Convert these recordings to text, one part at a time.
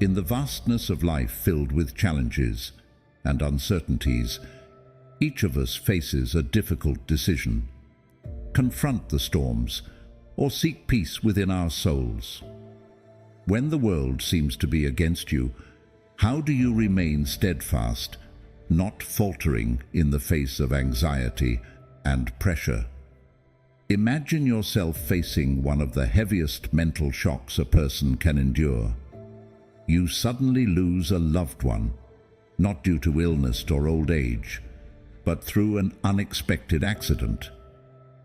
In the vastness of life filled with challenges and uncertainties, each of us faces a difficult decision. Confront the storms or seek peace within our souls. When the world seems to be against you, how do you remain steadfast, not faltering in the face of anxiety and pressure? Imagine yourself facing one of the heaviest mental shocks a person can endure. You suddenly lose a loved one, not due to illness or old age, but through an unexpected accident,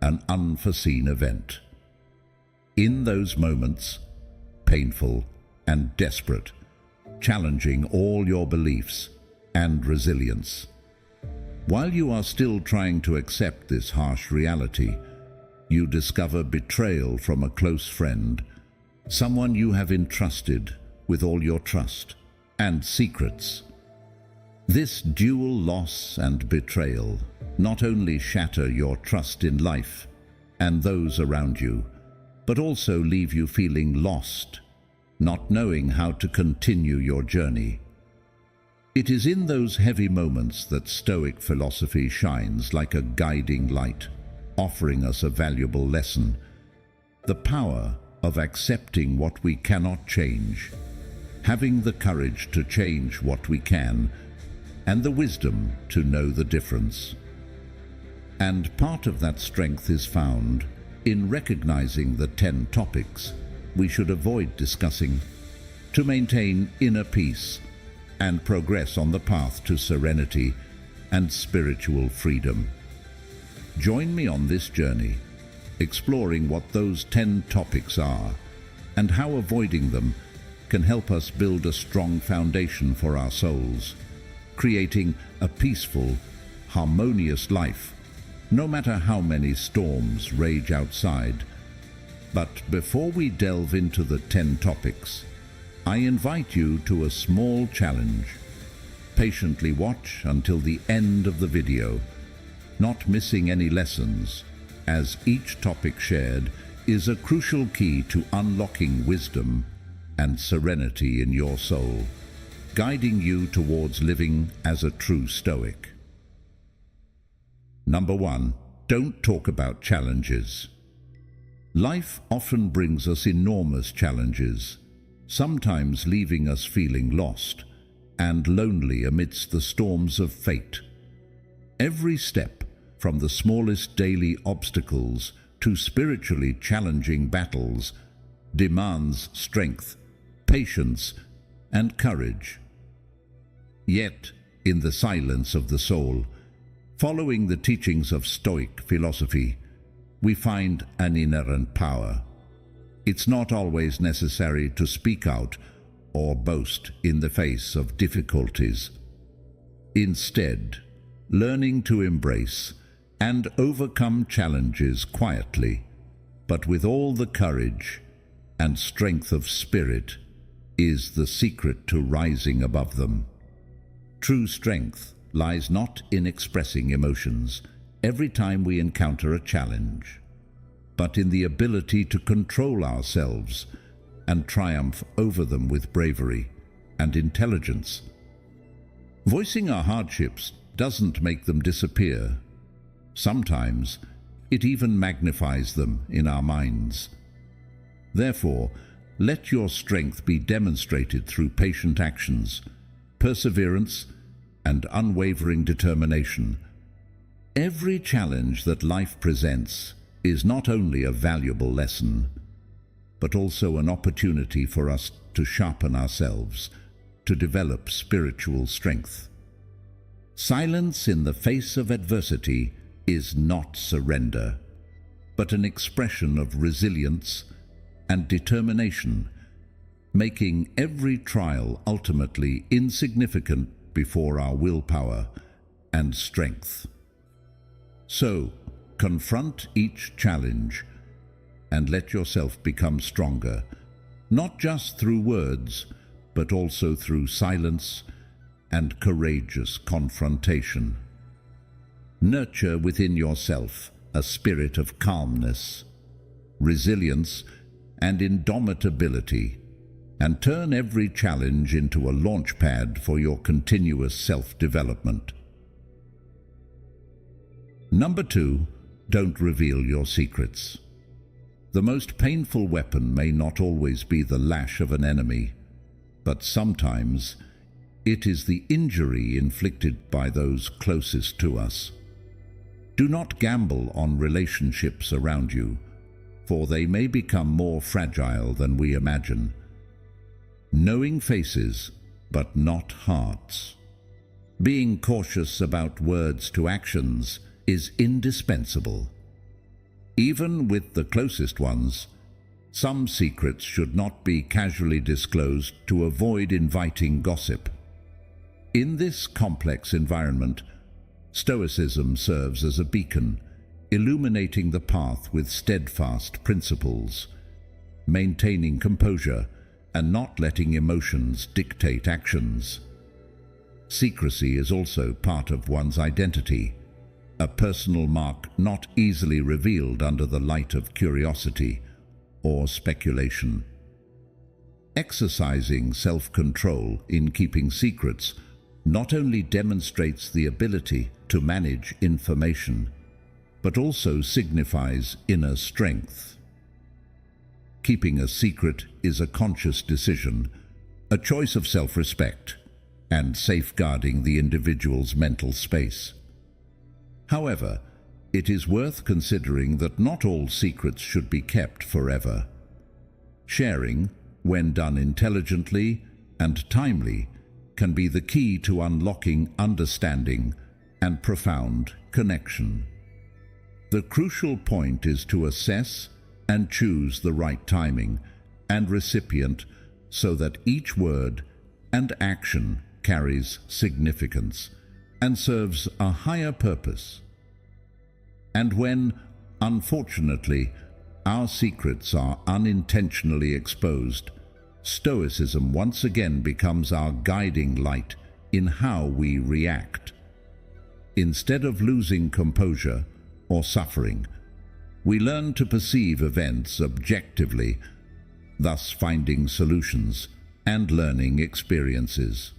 an unforeseen event. In those moments, painful and desperate, challenging all your beliefs and resilience. While you are still trying to accept this harsh reality, you discover betrayal from a close friend, someone you have entrusted with all your trust and secrets. This dual loss and betrayal not only shatter your trust in life and those around you, but also leave you feeling lost, not knowing how to continue your journey. It is in those heavy moments that Stoic philosophy shines like a guiding light, offering us a valuable lesson: the power of accepting what we cannot change, having the courage to change what we can, and the wisdom to know the difference. And part of that strength is found in recognizing the 10 topics we should avoid discussing to maintain inner peace and progress on the path to serenity and spiritual freedom. Join me on this journey, exploring what those 10 topics are and how avoiding them can help us build a strong foundation for our souls, creating a peaceful, harmonious life, no matter how many storms rage outside. But before we delve into the 10 topics, I invite you to a small challenge. Patiently watch until the end of the video, not missing any lessons, as each topic shared is a crucial key to unlocking wisdom and serenity in your soul, guiding you towards living as a true Stoic. Number 1. Don't talk about challenges. Life often brings us enormous challenges, sometimes leaving us feeling lost and lonely amidst the storms of fate. Every step, from the smallest daily obstacles to spiritually challenging battles, demands strength, patience, and courage. Yet, in the silence of the soul, following the teachings of Stoic philosophy, we find an inherent power. It's not always necessary to speak out or boast in the face of difficulties. Instead, learning to embrace and overcome challenges quietly, but with all the courage and strength of spirit, is the secret to rising above them. True strength lies not in expressing emotions every time we encounter a challenge, but in the ability to control ourselves and triumph over them with bravery and intelligence. Voicing our hardships doesn't make them disappear. Sometimes it even magnifies them in our minds. Therefore, let your strength be demonstrated through patient actions, perseverance, and unwavering determination. Every challenge that life presents is not only a valuable lesson, but also an opportunity for us to sharpen ourselves, to develop spiritual strength. Silence in the face of adversity is not surrender, but an expression of resilience and determination, making every trial ultimately insignificant before our willpower and strength. So, confront each challenge and let yourself become stronger, not just through words, but also through silence and courageous confrontation. Nurture within yourself a spirit of calmness, resilience, and indomitability, and turn every challenge into a launch pad for your continuous self-development. Number 2, don't reveal your secrets. The most painful weapon may not always be the lash of an enemy, but sometimes it is the injury inflicted by those closest to us. Do not gamble on relationships around you, for they may become more fragile than we imagine. Knowing faces, but not hearts. Being cautious about words to actions is indispensable. Even with the closest ones, some secrets should not be casually disclosed to avoid inviting gossip. In this complex environment, Stoicism serves as a beacon, illuminating the path with steadfast principles, maintaining composure and not letting emotions dictate actions. Secrecy is also part of one's identity, a personal mark not easily revealed under the light of curiosity or speculation. Exercising self-control in keeping secrets not only demonstrates the ability to manage information, but also signifies inner strength. Keeping a secret is a conscious decision, a choice of self-respect, and safeguarding the individual's mental space. However, it is worth considering that not all secrets should be kept forever. Sharing, when done intelligently and timely, can be the key to unlocking understanding and profound connection. The crucial point is to assess and choose the right timing and recipient so that each word and action carries significance and serves a higher purpose. And when, unfortunately, our secrets are unintentionally exposed, Stoicism once again becomes our guiding light in how we react. Instead of losing composure or suffering, we learn to perceive events objectively, thus finding solutions and learning experiences.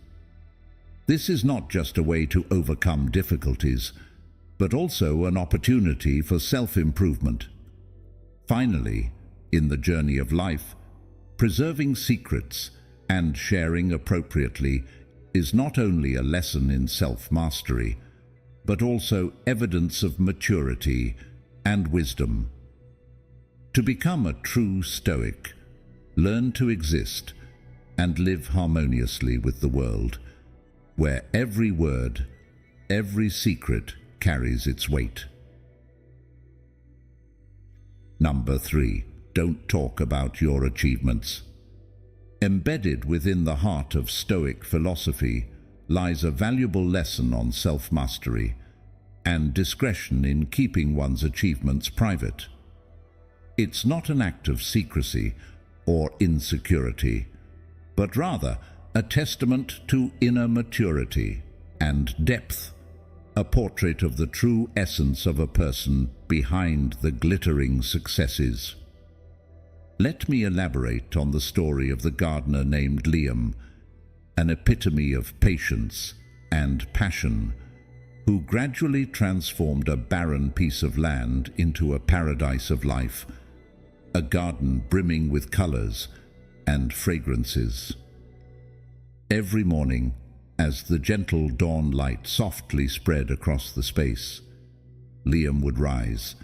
This is not just a way to overcome difficulties, but also an opportunity for self-improvement. Finally, in the journey of life, preserving secrets and sharing appropriately is not only a lesson in self-mastery, but also evidence of maturity and wisdom. To become a true Stoic, learn to exist and live harmoniously with the world, where every word, every secret carries its weight. Number 3, don't talk about your achievements. Embedded within the heart of Stoic philosophy lies a valuable lesson on self-mastery and discretion in keeping one's achievements private. It's not an act of secrecy or insecurity, but rather a testament to inner maturity and depth, a portrait of the true essence of a person behind the glittering successes. Let me elaborate on the story of the gardener named Liam, an epitome of patience and passion, who gradually transformed a barren piece of land into a paradise of life, a garden brimming with colors and fragrances. Every morning, as the gentle dawn light softly spread across the space, Liam would rise,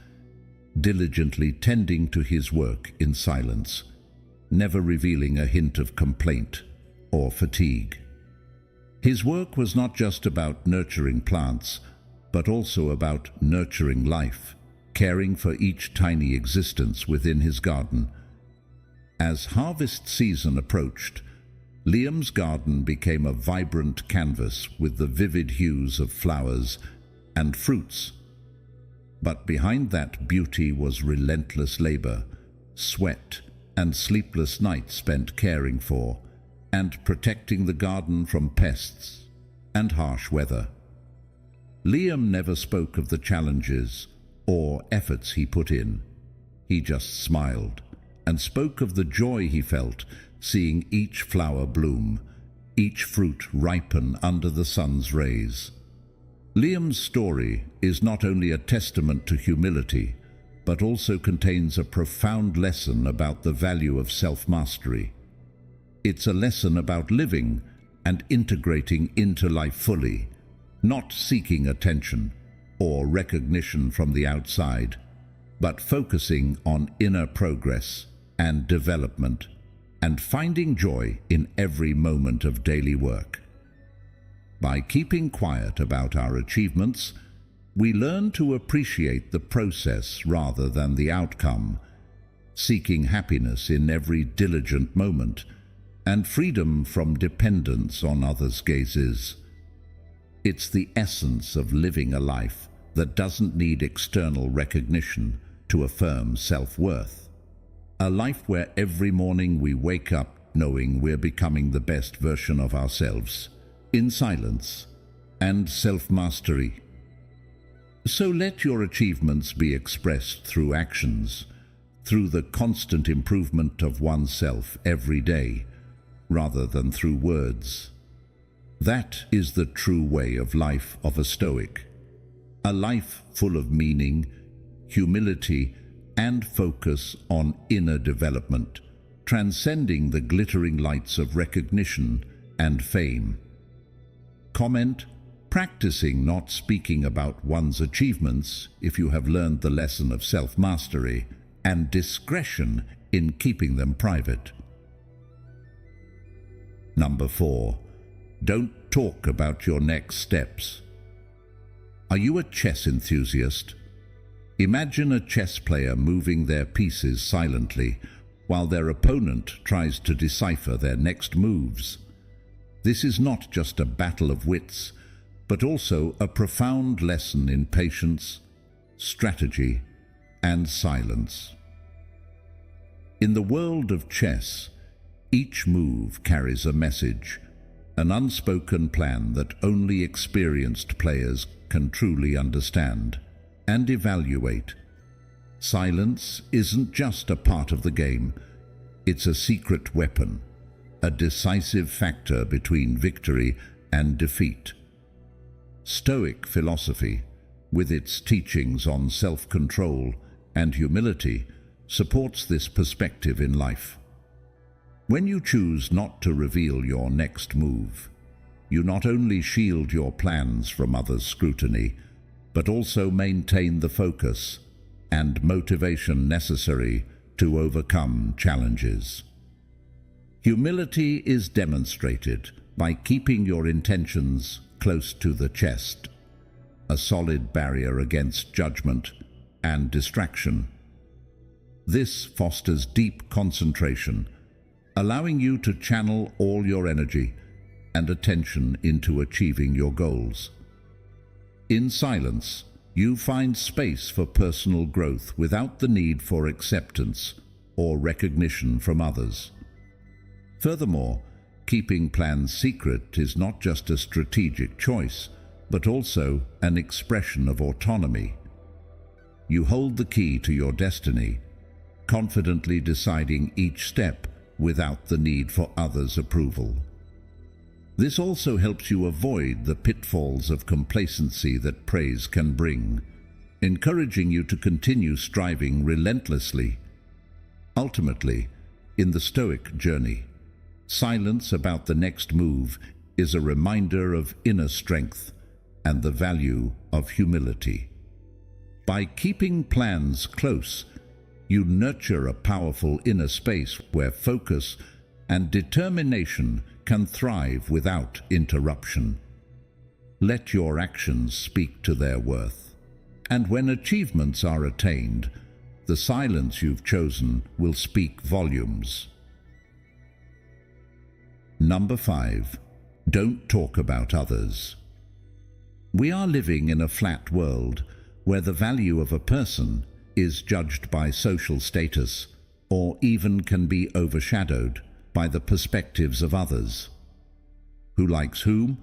diligently tending to his work in silence, never revealing a hint of complaint or fatigue. His work was not just about nurturing plants, but also about nurturing life, caring for each tiny existence within his garden. As harvest season approached, Liam's garden became a vibrant canvas with the vivid hues of flowers and fruits. But behind that beauty was relentless labor, sweat, and sleepless nights spent caring for and protecting the garden from pests and harsh weather. Liam never spoke of the challenges or efforts he put in. He just smiled and spoke of the joy he felt seeing each flower bloom, each fruit ripen under the sun's rays. Liam's story is not only a testament to humility, but also contains a profound lesson about the value of self-mastery. It's a lesson about living and integrating into life fully, not seeking attention or recognition from the outside, but focusing on inner progress and development and finding joy in every moment of daily work. By keeping quiet about our achievements, we learn to appreciate the process rather than the outcome, seeking happiness in every diligent moment and freedom from dependence on others' gazes. It's the essence of living a life that doesn't need external recognition to affirm self-worth. A life where every morning we wake up knowing we're becoming the best version of ourselves, in silence and self-mastery. So let your achievements be expressed through actions, through the constant improvement of oneself every day, rather than through words. That is the true way of life of a Stoic. A life full of meaning, humility, and focus on inner development, transcending the glittering lights of recognition and fame. Comment: practicing not speaking about one's achievements if you have learned the lesson of self-mastery, and discretion in keeping them private. Number 4. Don't talk about your next steps. Are you a chess enthusiast? Imagine a chess player moving their pieces silently while their opponent tries to decipher their next moves. This is not just a battle of wits, but also a profound lesson in patience, strategy, and silence. In the world of chess, each move carries a message, an unspoken plan that only experienced players can truly understand and evaluate. Silence isn't just a part of the game, it's a secret weapon, a decisive factor between victory and defeat. Stoic philosophy, with its teachings on self-control and humility, supports this perspective in life. When you choose not to reveal your next move, you not only shield your plans from others' scrutiny, but also maintain the focus and motivation necessary to overcome challenges. Humility is demonstrated by keeping your intentions close to the chest, a solid barrier against judgment and distraction. This fosters deep concentration, allowing you to channel all your energy and attention into achieving your goals. In silence, you find space for personal growth without the need for acceptance or recognition from others. Furthermore, keeping plans secret is not just a strategic choice, but also an expression of autonomy. You hold the key to your destiny, confidently deciding each step without the need for others' approval. This also helps you avoid the pitfalls of complacency that praise can bring, encouraging you to continue striving relentlessly. Ultimately, in the Stoic journey, silence about the next move is a reminder of inner strength and the value of humility. By keeping plans close, you nurture a powerful inner space where focus and determination can thrive without interruption. Let your actions speak to their worth, and when achievements are attained, the silence you've chosen will speak volumes. Number 5. Don't talk about others. We are living in a flat world where the value of a person is judged by social status, or even can be overshadowed by the perspectives of others. Who likes whom,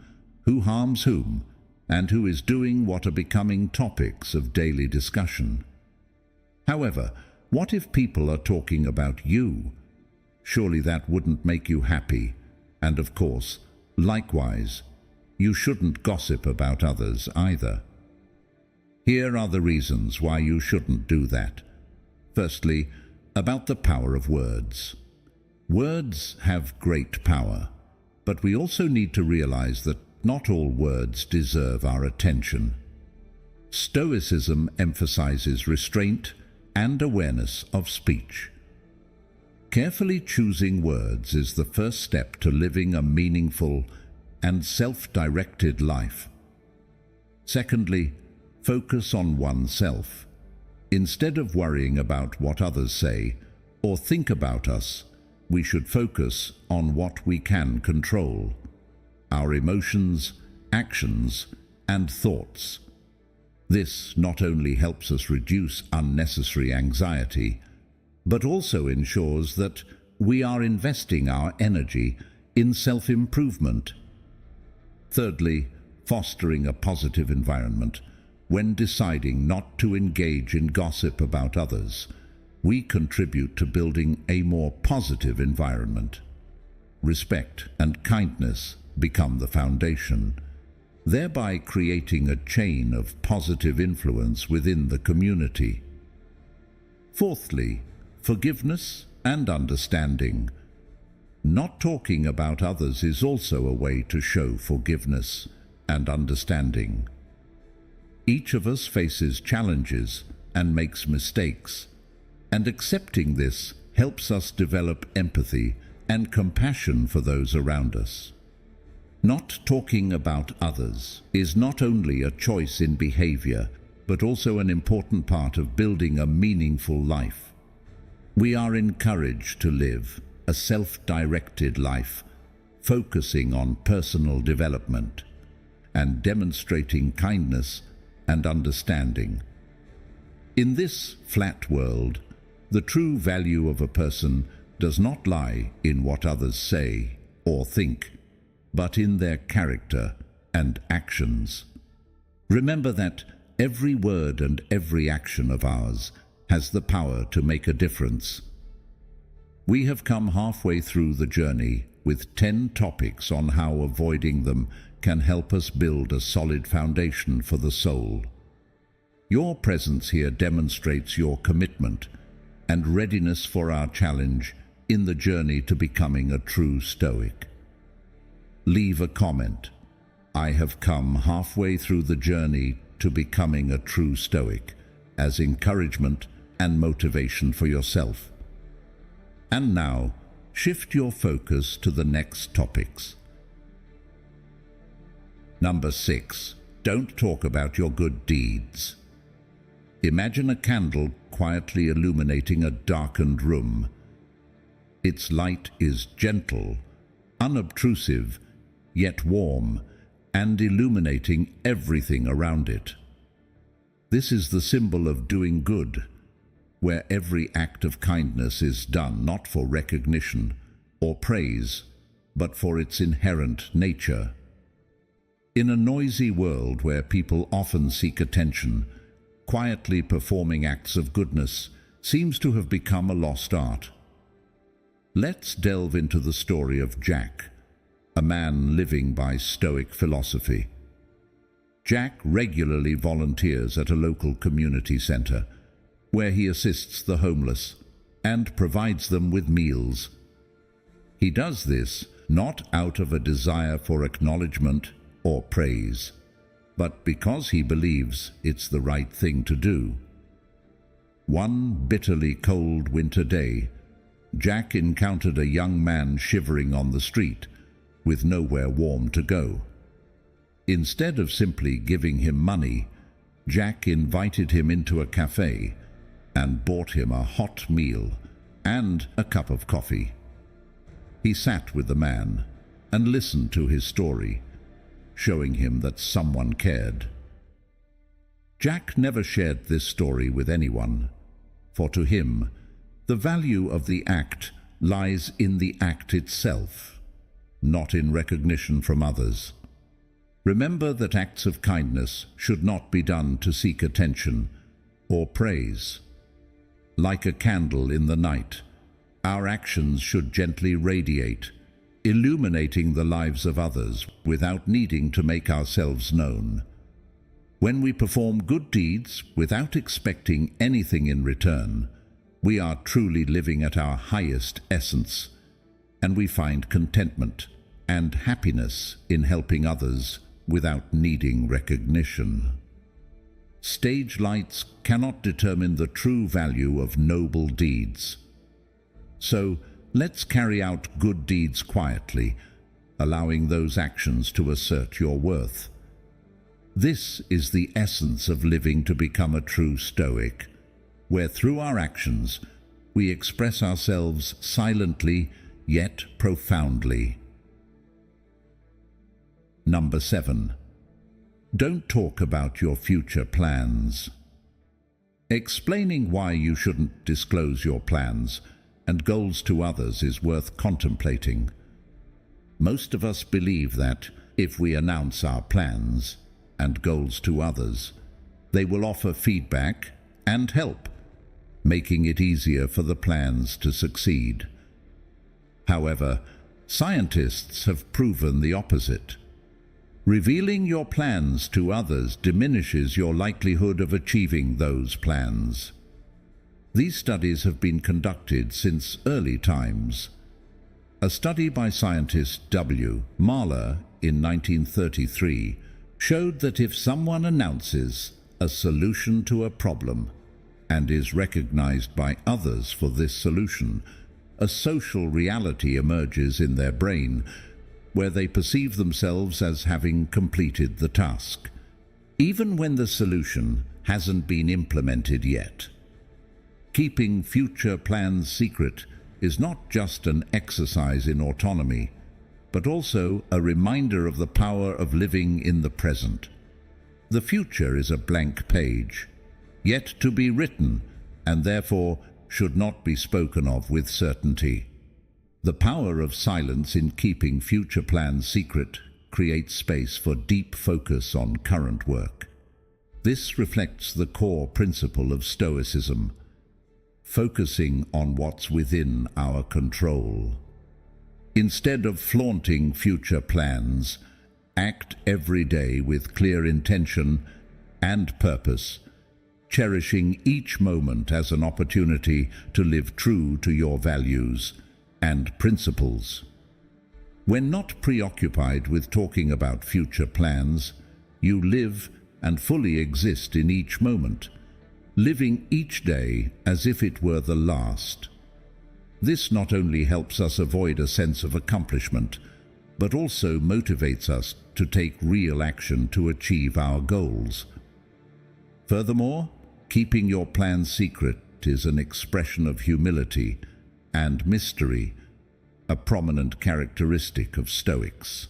who harms whom, and who is doing what are becoming topics of daily discussion. However, What if people are talking about you? Surely that wouldn't make you happy. And of course, likewise, you shouldn't gossip about others either. Here are the reasons why you shouldn't do that. Firstly, about the power of words. Words have great power, but we also need to realize that not all words deserve our attention. Stoicism emphasizes restraint and awareness of speech. Carefully choosing words is the first step to living a meaningful and self-directed life. Secondly, focus on oneself. Instead of worrying about what others say or think about us, we should focus on what we can control: our emotions, actions, and thoughts. This not only helps us reduce unnecessary anxiety, but also ensures that we are investing our energy in self-improvement. Thirdly, fostering a positive environment. When deciding not to engage in gossip about others, we contribute to building a more positive environment. Respect and kindness become the foundation, thereby creating a chain of positive influence within the community. Fourthly, forgiveness and understanding. Not talking about others is also a way to show forgiveness and understanding. Each of us faces challenges and makes mistakes, and accepting this helps us develop empathy and compassion for those around us. Not talking about others is not only a choice in behavior, but also an important part of building a meaningful life. We are encouraged to live a self-directed life, focusing on personal development and demonstrating kindness and understanding. In this flat world, the true value of a person does not lie in what others say or think, but in their character and actions. Remember that every word and every action of ours has the power to make a difference. We have come halfway through the journey with 10 topics on how avoiding them can help us build a solid foundation for the soul. Your presence here demonstrates your commitment and readiness for our challenge in the journey to becoming a true Stoic. Leave a comment. I have come halfway through the journey to becoming a true Stoic, as encouragement and motivation for yourself. And now, shift your focus to the next topics. Number 6. Don't talk about your good deeds. Imagine a candle quietly illuminating a darkened room. Its light is gentle, unobtrusive, yet warm, and illuminating everything around it. This is the symbol of doing good, where every act of kindness is done not for recognition or praise, but for its inherent nature. In a noisy world where people often seek attention, quietly performing acts of goodness seems to have become a lost art. Let's delve into the story of Jack, a man living by Stoic philosophy. Jack regularly volunteers at a local community center, where he assists the homeless and provides them with meals. He does this not out of a desire for acknowledgement or praise, but because he believes it's the right thing to do. One bitterly cold winter day, Jack encountered a young man shivering on the street, with nowhere warm to go. Instead of simply giving him money, Jack invited him into a cafe and bought him a hot meal and a cup of coffee. He sat with the man and listened to his story, showing him that someone cared. Jack never shared this story with anyone, for to him, the value of the act lies in the act itself, not in recognition from others. Remember that acts of kindness should not be done to seek attention or praise. Like a candle in the night, our actions should gently radiate, illuminating the lives of others without needing to make ourselves known. When we perform good deeds without expecting anything in return, we are truly living at our highest essence, and we find contentment and happiness in helping others without needing recognition. Stage lights cannot determine the true value of noble deeds. So, let's carry out good deeds quietly, allowing those actions to assert your worth. This is the essence of living to become a true Stoic, where through our actions we express ourselves silently yet profoundly. Number 7. Don't talk about your future plans. Explaining why you shouldn't disclose your plans and goals to others is worth contemplating. Most of us believe that if we announce our plans and goals to others, they will offer feedback and help, making it easier for the plans to succeed. However, scientists have proven the opposite. Revealing your plans to others diminishes your likelihood of achieving those plans. These studies have been conducted since early times. A study by scientist W. Mahler in 1933 showed that if someone announces a solution to a problem and is recognized by others for this solution, a social reality emerges in their brain where they perceive themselves as having completed the task, even when the solution hasn't been implemented yet. Keeping future plans secret is not just an exercise in autonomy, but also a reminder of the power of living in the present. The future is a blank page, yet to be written, and therefore should not be spoken of with certainty. The power of silence in keeping future plans secret creates space for deep focus on current work. This reflects the core principle of Stoicism, focusing on what's within our control. Instead of flaunting future plans, act every day with clear intention and purpose, cherishing each moment as an opportunity to live true to your values and principles. When not preoccupied with talking about future plans, you live and fully exist in each moment, living each day as if it were the last. This not only helps us avoid a sense of accomplishment, but also motivates us to take real action to achieve our goals. Furthermore, keeping your plans secret is an expression of humility and mystery, a prominent characteristic of Stoics.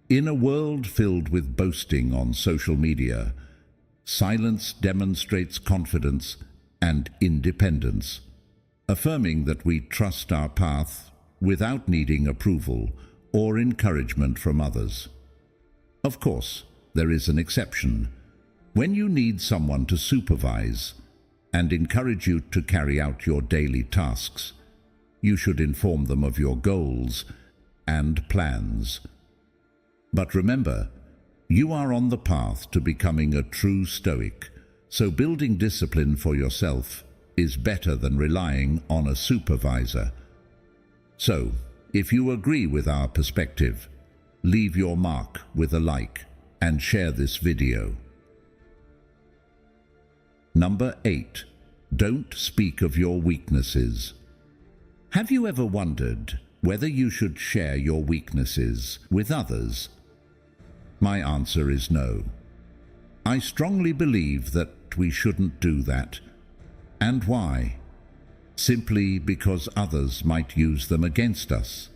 In a world filled with boasting on social media, silence demonstrates confidence and independence, affirming that we trust our path without needing approval or encouragement from others. Of course, there is an exception. When you need someone to supervise and encourage you to carry out your daily tasks, you should inform them of your goals and plans. But remember, you are on the path to becoming a true Stoic, so building discipline for yourself is better than relying on a supervisor. So, if you agree with our perspective, leave your mark with a like and share this video. Number 8. Don't speak of your weaknesses. Have you ever wondered whether you should share your weaknesses with others? My answer is no. I strongly believe that we shouldn't do that. And why? Simply because others might use them against us,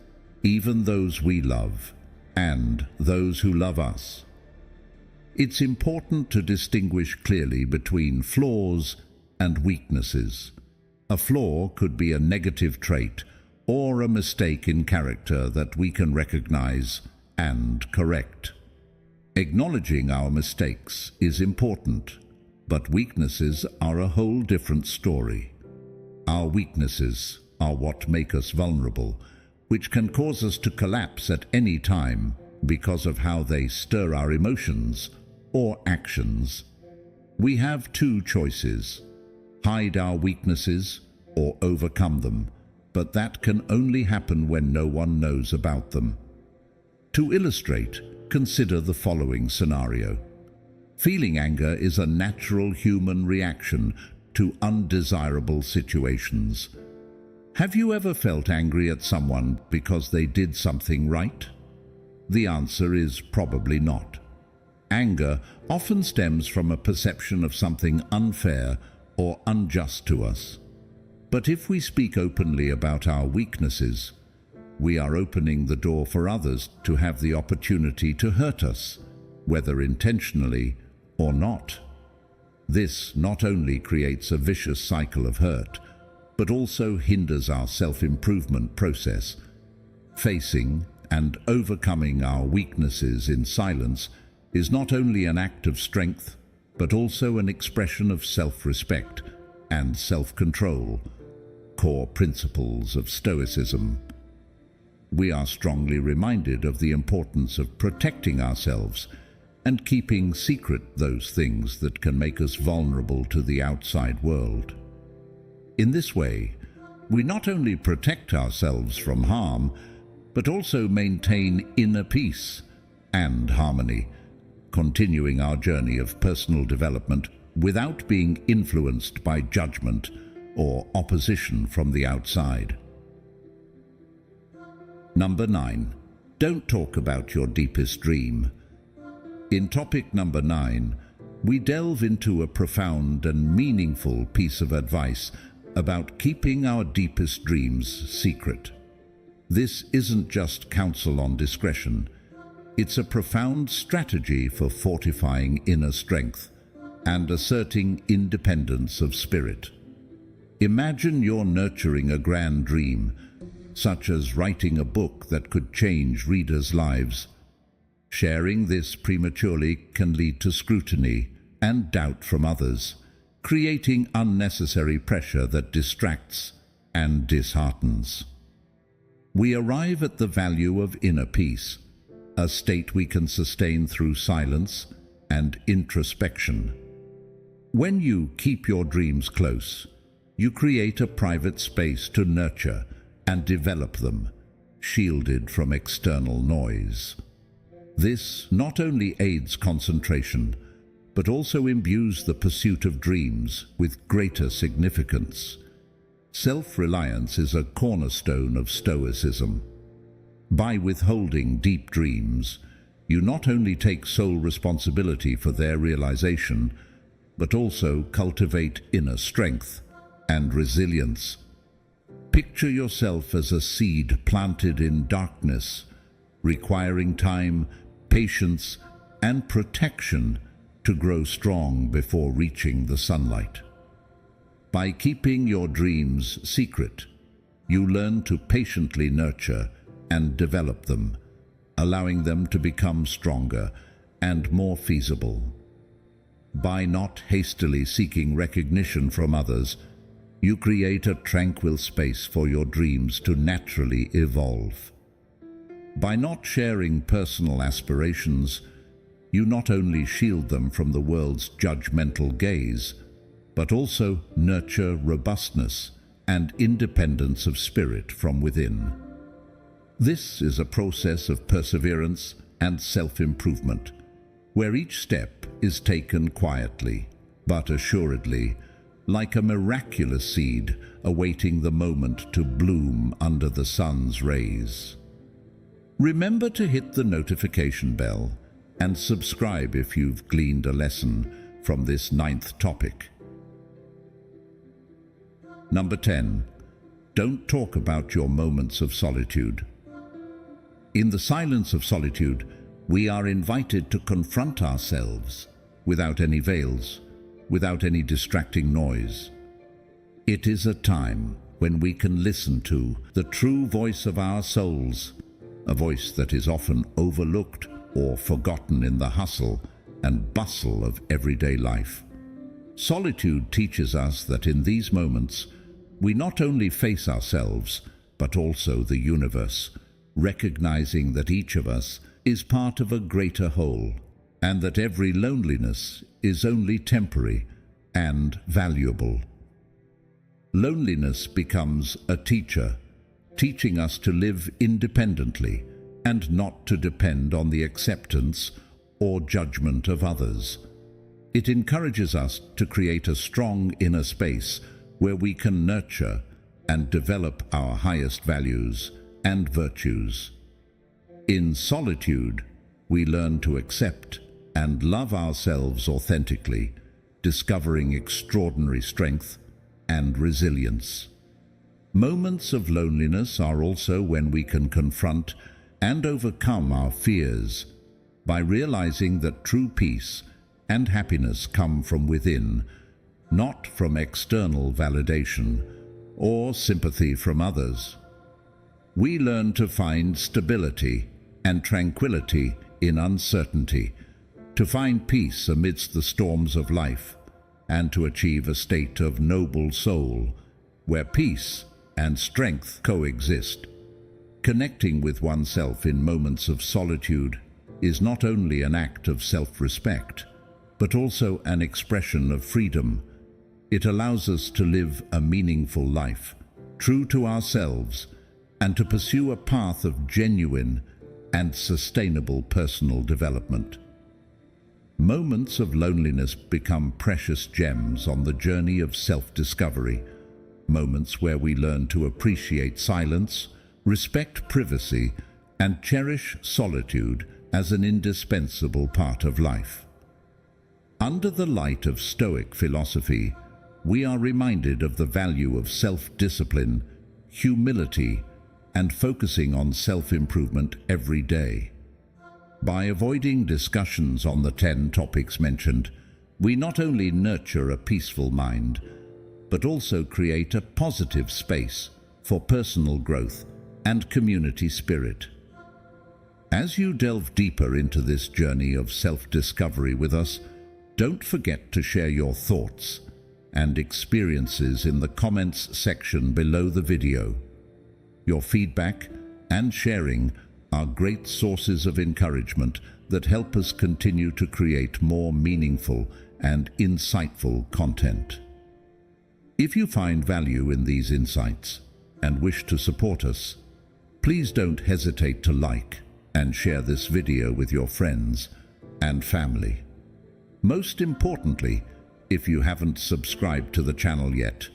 even those we love, and those who love us. It's important to distinguish clearly between flaws and weaknesses. A flaw could be a negative trait or a mistake in character that we can recognize and correct. Acknowledging our mistakes is important, but weaknesses are a whole different story. Our weaknesses are what make us vulnerable, which can cause us to collapse at any time because of how they stir our emotions or actions. We have two choices: hide our weaknesses or overcome them, but that can only happen when no one knows about them. To illustrate, consider the following scenario. Feeling anger is a natural human reaction to undesirable situations. Have you ever felt angry at someone because they did something right? The answer is probably not. Anger often stems from a perception of something unfair or unjust to us. But if we speak openly about our weaknesses, we are opening the door for others to have the opportunity to hurt us, whether intentionally or not. This not only creates a vicious cycle of hurt, but also hinders our self-improvement process. Facing and overcoming our weaknesses in silence is not only an act of strength, but also an expression of self-respect and self-control, core principles of Stoicism. We are strongly reminded of the importance of protecting ourselves and keeping secret those things that can make us vulnerable to the outside world. In this way, we not only protect ourselves from harm, but also maintain inner peace and harmony, continuing our journey of personal development without being influenced by judgment or opposition from the outside. Number 9. Don't talk about your deepest dream. In topic number 9, we delve into a profound and meaningful piece of advice about keeping our deepest dreams secret. This isn't just counsel on discretion. It's a profound strategy for fortifying inner strength and asserting independence of spirit. Imagine you're nurturing a grand dream, such as writing a book that could change readers' lives. Sharing this prematurely can lead to scrutiny and doubt from others, creating unnecessary pressure that distracts and disheartens. We arrive at the value of inner peace, a state we can sustain through silence and introspection. When you keep your dreams close, you create a private space to nurture and develop them, shielded from external noise. This not only aids concentration, but also imbues the pursuit of dreams with greater significance. Self-reliance is a cornerstone of Stoicism. By withholding deep dreams, you not only take sole responsibility for their realization, but also cultivate inner strength and resilience. Picture yourself as a seed planted in darkness, requiring time, patience, and protection to grow strong before reaching the sunlight. By keeping your dreams secret, you learn to patiently nurture and develop them, allowing them to become stronger and more feasible. By not hastily seeking recognition from others, you create a tranquil space for your dreams to naturally evolve. By not sharing personal aspirations, you not only shield them from the world's judgmental gaze, but also nurture robustness and independence of spirit from within. This is a process of perseverance and self-improvement, where each step is taken quietly, but assuredly, like a miraculous seed awaiting the moment to bloom under the sun's rays. Remember to hit the notification bell and subscribe if you've gleaned a lesson from this 9th topic. Number 10. Don't talk about your moments of solitude. In the silence of solitude, we are invited to confront ourselves without any veils, without any distracting noise. It is a time when we can listen to the true voice of our souls, a voice that is often overlooked or forgotten in the hustle and bustle of everyday life. Solitude teaches us that in these moments, we not only face ourselves, but also the universe, recognizing that each of us is part of a greater whole, and that every loneliness is only temporary and valuable. Loneliness becomes a teacher, teaching us to live independently and not to depend on the acceptance or judgment of others. It encourages us to create a strong inner space where we can nurture and develop our highest values and virtues. In solitude, we learn to accept and love ourselves authentically, discovering extraordinary strength and resilience. Moments of loneliness are also when we can confront and overcome our fears by realizing that true peace and happiness come from within, not from external validation or sympathy from others. We learn to find stability and tranquility in uncertainty, to find peace amidst the storms of life, and to achieve a state of noble soul where peace and strength coexist. Connecting with oneself in moments of solitude is not only an act of self-respect, but also an expression of freedom. It allows us to live a meaningful life, true to ourselves, and to pursue a path of genuine and sustainable personal development. Moments of loneliness become precious gems on the journey of self-discovery, moments where we learn to appreciate silence, respect privacy, and cherish solitude as an indispensable part of life. Under the light of Stoic philosophy, we are reminded of the value of self-discipline, humility, and focusing on self-improvement every day. By avoiding discussions on the 10 topics mentioned, we not only nurture a peaceful mind, but also create a positive space for personal growth and community spirit. As you delve deeper into this journey of self-discovery with us, don't forget to share your thoughts and experiences in the comments section below the video. Your feedback and sharing are great sources of encouragement that help us continue to create more meaningful and insightful content. If you find value in these insights and wish to support us, please don't hesitate to like and share this video with your friends and family. Most importantly, if you haven't subscribed to the channel yet,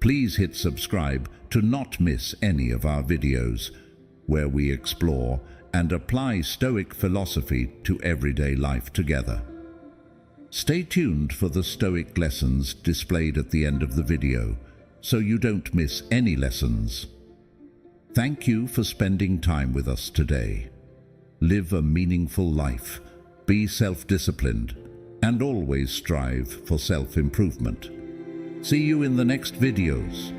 please hit subscribe to not miss any of our videos, where we explore and apply Stoic philosophy to everyday life together. Stay tuned for the Stoic lessons displayed at the end of the video, so you don't miss any lessons. Thank you for spending time with us today. Live a meaningful life, be self-disciplined, and always strive for self-improvement. See you in the next videos.